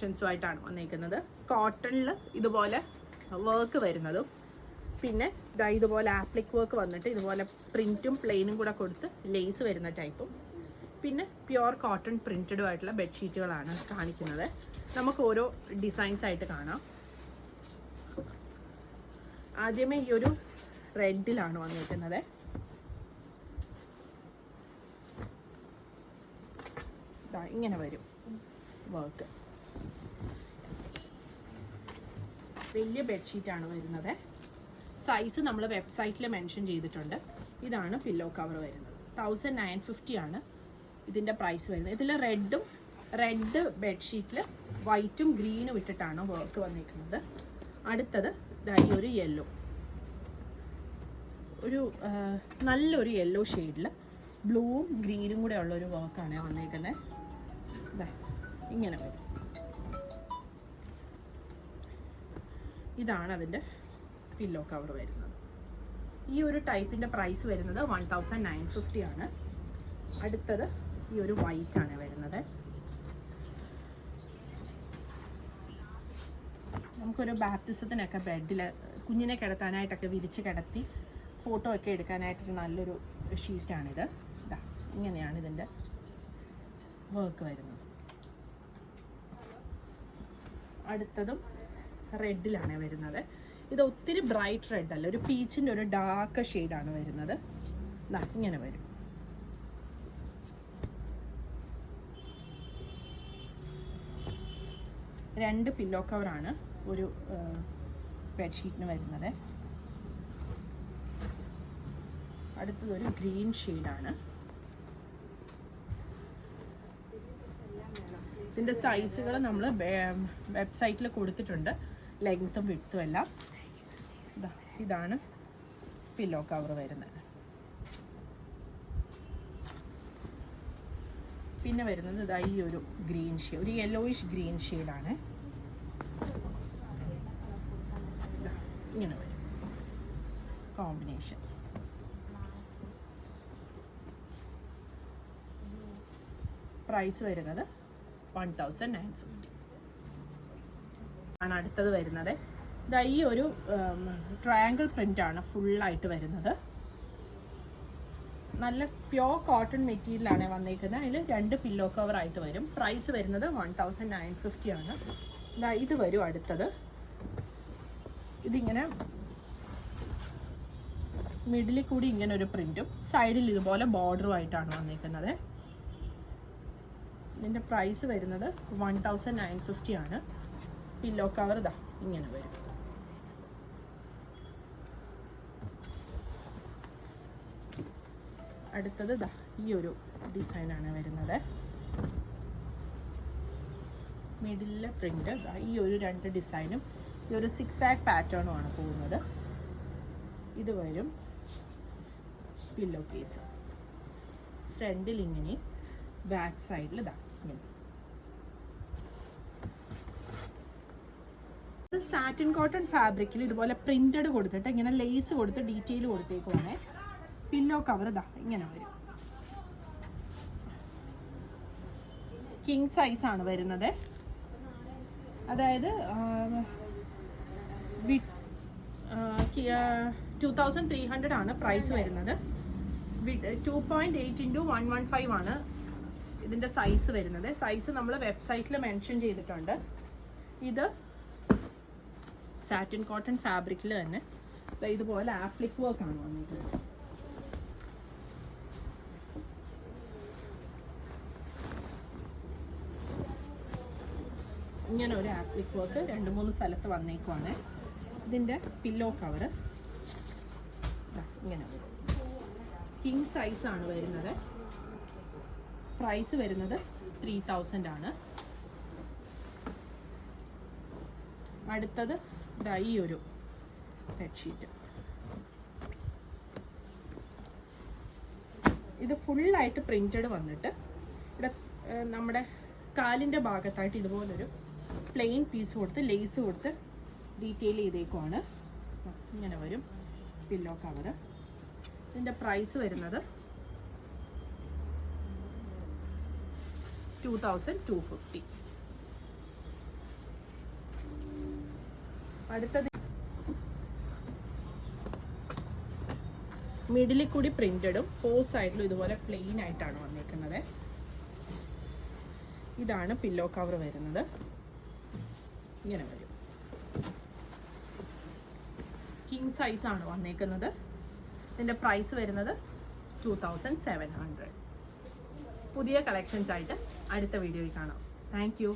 ായിട്ടാണ് വന്നിരിക്കുന്നത്. കോട്ടണിൽ ഇതുപോലെ വർക്ക് വരുന്നതും പിന്നെ ഇതുപോലെ ആപ്ലിക് വർക്ക് വന്നിട്ട് ഇതുപോലെ പ്രിൻറ്റും പ്ലെയിനും കൂടെ കൊടുത്ത് ലേസ് വരുന്ന ടൈപ്പും പിന്നെ പ്യുവർ കോട്ടൺ പ്രിൻറ്റഡും ആയിട്ടുള്ള ബെഡ്ഷീറ്റുകളാണ് കാണിക്കുന്നത്. നമുക്ക് ഓരോ ഡിസൈൻസ് ആയിട്ട് കാണാം. ആദ്യമേ ഈ ഒരു റെഡിലാണ് വന്നിരിക്കുന്നത്. ഇങ്ങനെ വരും വർക്ക്. വലിയ ബെഡ്ഷീറ്റാണ് വരുന്നത്. സൈസ് നമ്മൾ വെബ്സൈറ്റിൽ മെൻഷൻ ചെയ്തിട്ടുണ്ട്. ഇതാണ് പില്ലോ കവർ വരുന്നത്. 1950 ആണ് ഇതിൻ്റെ പ്രൈസ് വരുന്നത്. ഇതിൽ റെഡ് ബെഡ്ഷീറ്റിൽ വൈറ്റും ഗ്രീനും ഇട്ടിട്ടാണ് വർക്ക് വന്നിരിക്കുന്നത്. അടുത്തത് ഈ ഒരു യെല്ലോ, ഒരു നല്ലൊരു യെല്ലോ ഷെയ്ഡിൽ ബ്ലൂവും ഗ്രീനും കൂടെ ഉള്ളൊരു വർക്കാണ് വന്നിരിക്കുന്നത്. ഇങ്ങനെ വരും. ഇതാണ് അതിൻ്റെ പില്ലോ കവർ വരുന്നത്. ഈ ഒരു ടൈപ്പിൻ്റെ പ്രൈസ് വരുന്നത് 1950 ആണ്. അടുത്തത് ഈ ഒരു വൈറ്റ് ആണ് വരുന്നത്. നമുക്കൊരു ബാപ്റ്റിസത്തിനൊക്കെ ബെഡിൽ കുഞ്ഞിനെ കിടത്താനായിട്ടൊക്കെ വിരിച്ച് കിടത്തി ഫോട്ടോ ഒക്കെ എടുക്കാനായിട്ടൊരു നല്ലൊരു ഷീറ്റാണിത്. ഇങ്ങനെയാണ് ഇതിൻ്റെ വർക്ക് വരുന്നത്. അടുത്തതും റെഡിലാണ് വരുന്നത്. ഇത് ഒത്തിരി ബ്രൈറ്റ് റെഡ് അല്ല, ഒരു പീച്ചിൻ്റെ ഒരു ഡാർക്ക് ഷെയ്ഡാണ് വരുന്നത്. ഇങ്ങനെ വരും. രണ്ട് പില്ലോ കവറാണ് ഒരു ബെഡ്ഷീറ്റിന് വരുന്നത്. അടുത്തതൊരു ഗ്രീൻ ഷെയ്ഡാണ്. ഇതിൻ്റെ സൈസുകൾ നമ്മൾ വെബ്സൈറ്റിൽ കൊടുത്തിട്ടുണ്ട്, ലെങ്ത്തും വിഡ്ത്തും എല്ലാം. ഇതാണ് പില്ലോ കവർ വരുന്നത്. പിന്നെ വരുന്നത് ഈ ഒരു ഗ്രീൻ ഷെയ്ഡ്, ഒരു യെല്ലോയിഷ് ഗ്രീൻ ഷെയ്ഡാണ്. ഇങ്ങനെ വരും കോമ്പിനേഷൻ. പ്രൈസ് വരുന്നത് 1950 ആണ്. അടുത്തത് വരുന്നത് ഈ ഒരു ട്രയാങ്കിൾ പ്രിൻ്റാണ് ഫുള്ളായിട്ട് വരുന്നത്. നല്ല പ്യോർ കോട്ടൺ മെറ്റീരിയലാണ് വന്നിരിക്കുന്നത്. അതിൽ രണ്ട് പില്ലോ കവറായിട്ട് വരും. പ്രൈസ് വരുന്നത് 1950 ആണ്. ഇത് വരും അടുത്തത്. ഇതിങ്ങനെ മിഡിലിൽ കൂടി ഇങ്ങനെ ഒരു പ്രിൻറ്റും സൈഡിൽ ഇതുപോലെ ബോർഡറും ആയിട്ടാണ് വന്നിരിക്കുന്നത്. ഇതിൻ്റെ പ്രൈസ് വരുന്നത് 1950 ആണ്. പില്ലോ കവർ ഇങ്ങനെ വരും. അടുത്തത് ഈ ഒരു ഡിസൈനാണ് വരുന്നത്. മിഡിലെ പ്രിൻ്റ് ഈ ഒരു രണ്ട് ഡിസൈനും ഈ ഒരു 6 പാറ്റേണുമാണ് പോകുന്നത്. ഇത് വരും പില്ലോ കേസ്. ഫ്രണ്ടിൽ ഇങ്ങനെ, ബാക്ക് സൈഡിൽ ഇങ്ങനെ. ഇത് സാറ്റിൻ കോട്ടൺ ഫാബ്രിക്കിൽ ഇതുപോലെ പ്രിന്റഡ് കൊടുത്തിട്ട് ഇങ്ങനെ ലേസ് കൊടുത്ത് ഡീറ്റെയിൽ കൊടുത്തേക്കുവാണേ. പില്ലോ കവർ ഇങ്ങനെ വരും. കിങ് സൈസ് ആണ് വരുന്നത്. അതായത് 2300 ആണ് പ്രൈസ് വരുന്നത്. 2.8 × 115 ആണ് ഇതിൻ്റെ സൈസ് വരുന്നത്. സൈസ് നമ്മൾ വെബ്സൈറ്റിൽ മെൻഷൻ ചെയ്തിട്ടുണ്ട്. ഇത് സാറ്റിൻ കോട്ടൺ ഫാബ്രിക്കിൽ തന്നെ ഇതുപോലെ ആപ്ലിക് വർക്കാണ് വന്നിട്ടുള്ളത്. ഇങ്ങനെ ഒരു ആപ്ലിക് വർക്ക് 2-3 സ്ഥലത്ത് വന്നേക്കുവാണ്. ഇതിൻ്റെ പില്ലോ കവർ ഇങ്ങനെ വരും. കിങ് സൈസാണ് വരുന്നത്. പ്രൈസ് വരുന്നത് 3000 ആണ്. അടുത്തത് ഈ ഒരു ബെഡ്ഷീറ്റ്. ഇത് ഫുള്ളായിട്ട് പ്രിന്റഡ് വന്നിട്ട് ഇവിടെ നമ്മുടെ കാലിൻ്റെ ഭാഗത്തായിട്ട് ഇതുപോലൊരു പ്ലെയിൻ പീസ് കൊടുത്ത് ലേസ് കൊടുത്ത് ഡീറ്റെയിൽ ചെയ്തേക്കുവാണ്. ഇങ്ങനെ വരും പില്ലോ കവർ. ഇതിൻ്റെ പ്രൈസ് വരുന്നത് 2250. അടുത്തത് മിഡിലിൽ കൂടി പ്രിന്റഡും 4 സൈഡിലും ഇതുപോലെ പ്ലെയിൻ ആയിട്ടാണ് വന്നേക്കുന്നത്. ഇതാണ് പില്ലോ കവർ വരുന്നത്. ഇങ്ങനെ വരും. കിങ് സൈസ് ആണ് വന്നേക്കുന്നത്. ഇതിൻ്റെ പ്രൈസ് വരുന്നത് 2700. പുതിയ കളക്ഷൻസ് ആയിട്ട് അടുത്ത വീഡിയോയിൽ കാണാം. Thank you.